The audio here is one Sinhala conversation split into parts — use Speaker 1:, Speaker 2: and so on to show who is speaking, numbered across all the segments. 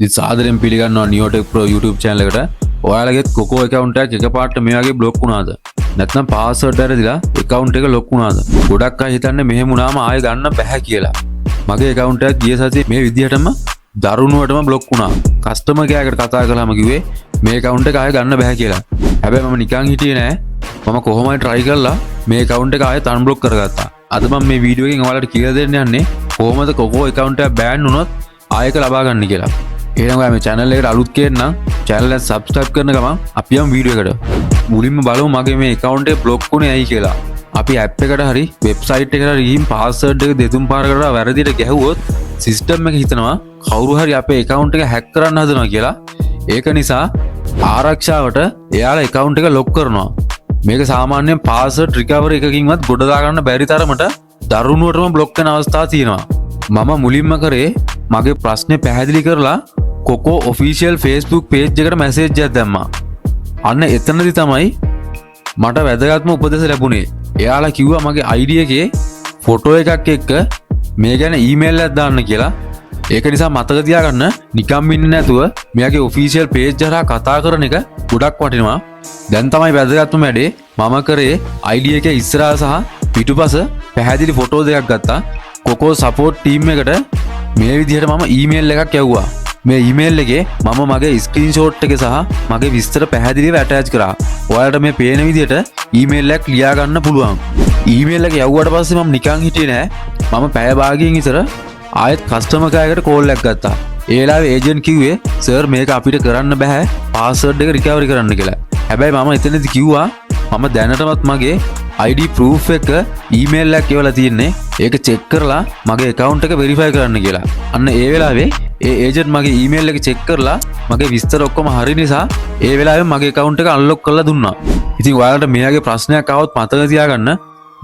Speaker 1: ඉතින් සාදරයෙන් පිළිගන්නවා නියෝටෙක් ප්‍රෝ YouTube channel එකට. ඔයාලගේත් කොකෝ account එකක් එකපාරට මේ වගේ block වුණාද? නැත්නම් password වැරදිලා account එක lock වුණාද? ගොඩක් අය හිතන්නේ මෙහෙම වුණාම ආයෙ ගන්න බෑ කියලා. මගේ account එක ගිය සතියේ මේ විදිහටම දරුණුවටම block වුණා. customer care එකට කතා කළාම කිව්වේ මේ account එක ආයෙ ගන්න බෑ කියලා. හැබැයි මම නිකන් හිටියේ නෑ. මම කොහොමයි try කරලා මේ account එක ආයෙත් unblock කරගත්තා. අද මම මේ වීඩියෝ එකෙන් ඔයාලට කියලා දෙන්න යන්නේ කොහොමද කොකෝ account එක ban වුණොත් ආයෙක ලබා ගන්න කියලා. එහෙනම් ඔයා මේ channel එකට අලුත් කෙනෙක් නම් channel එක subscribe කරන ගමන් අපි යමු වීඩියෝ එකට. මුලින්ම බලමු මගේ මේ account එක block වුණේ ඇයි කියලා. අපි app එකට හරි website එකට හරි ගිහින් password එක දෙතුන් පාරකට වැරදියට ගැහුවොත් system එක හිතනවා කවුරු හරි අපේ account එක hack කරන්න හදනවා කියලා. ඒක නිසා ආරක්ෂාවට එයාලා account එක lock කරනවා. මේක සාමාන්‍යයෙන් password recovery එකකින්වත් ගොඩ දා ගන්න බැරි තරමට දරුණුවටම block වෙන අවස්ථා තියෙනවා. මම මුලින්ම කරේ මගේ ප්‍රශ්නේ පැහැදිලි කරලා කොකෝ official Facebook page එකට message එකක් දැම්මා. අන්න එතනදි තමයි මට වැදගත්ම උපදෙස් ලැබුණේ. එයාලා කිව්වා මගේ ID එකේ ෆොටෝ එකක් එක්ක මේ ගැන ඊමේල් එකක් දාන්න කියලා. ඒක නිසා මතක තියාගන්න නිකම් ඉන්නේ නැතුව මෙයාගේ official page හරහා කතා කරන එක ගොඩක් වටිනවා. දැන් තමයි වැදගත්ම වැඩේ. මම කරේ ID එකේ ඉස්සරහා සහ පිටුපස පැහැදිලි ෆොටෝ දෙකක් ගත්තා. කොකෝ support team එකට මේ විදිහට මම ඊමේල් එකක් යවුවා. මේ ඊමේල් එකේ මම මගේ ස්ක්‍රීන්ෂොට් එක සහ මගේ විස්තර පැහැදිලිව ඇටච් කරා. ඔයාලට මේ පේන විදිහට ඊමේල් එකක් ලියා ගන්න පුළුවන්. ඊමේල් එක යවුවට පස්සේ මම නිකන් හිටියේ නෑ. මම පැය භාගයෙන් ඉතර ආයෙත් කස්ටමර් කෙයාර් එකට කෝල් එකක් ගත්තා. ඒ වෙලාවේ ඒජන්ට් කිව්වේ සර් මේක අපිට කරන්න බෑ පාස්වර්ඩ් එක රිකවරි කරන්න කියලා. හැබැයි මම එතනදි කිව්වා මම දැනටමත් මගේ ID proof එක ඊමේල් එකක් එවලා තියෙන්නේ. ඒක චෙක් කරලා මගේ account එක verify කරන්න කියලා. අන්න ඒ වෙලාවේ ඒ ඒජන්ට් මගේ ඊමේල් එක චෙක් කරලා මගේ විස්තර ඔක්කොම හරි නිසා ඒ වෙලාවේ මගේ account එක unlock කරලා දුන්නා. ඉතින් ඔයාලට මෙයාගේ ප්‍රශ්නයක් ආවොත් මතක තියාගන්න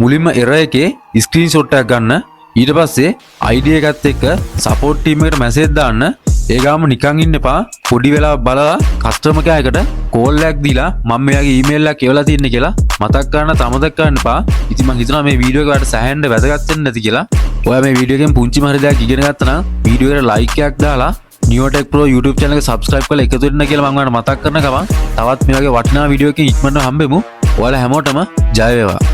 Speaker 1: මුලින්ම error එකේ screenshot එකක් ගන්න. ඊට පස්සේ ID එකත් එක්ක support team එකට message දාන්න. ඒ ගාම නිකන් ඉන්න එපා. පොඩි වෙලාවක් බලලා customer care එකට call එකක් දීලා මම මෙයාගේ email එකක් එවලා තියෙන්නේ කියලා මතක් කරන්න තමතක් කරන්න එපා. ඉතින් මම හිතනවා මේ වීඩියෝ එක ඔයාලට සෑහෙන්න වැදගත් වෙන්න නැති කියලා. ඔයා මේ වීඩියෝ එකෙන් පුංචිම හරි දෙයක් ඉගෙන ගත්තා නම් වීඩියෝ එකට like එකක් දාලා නියෝටෙක් ප්‍රෝ YouTube channel එක subscribe කරලා එකතු වෙන්න කියලා මම ඔයාලට මතක් කරන ගමන් තවත් මේ වගේ වටිනා වීඩියෝ එකකින් ඉක්මනට හම්බෙමු. ඔයාලා හැමෝටම ජය වේවා.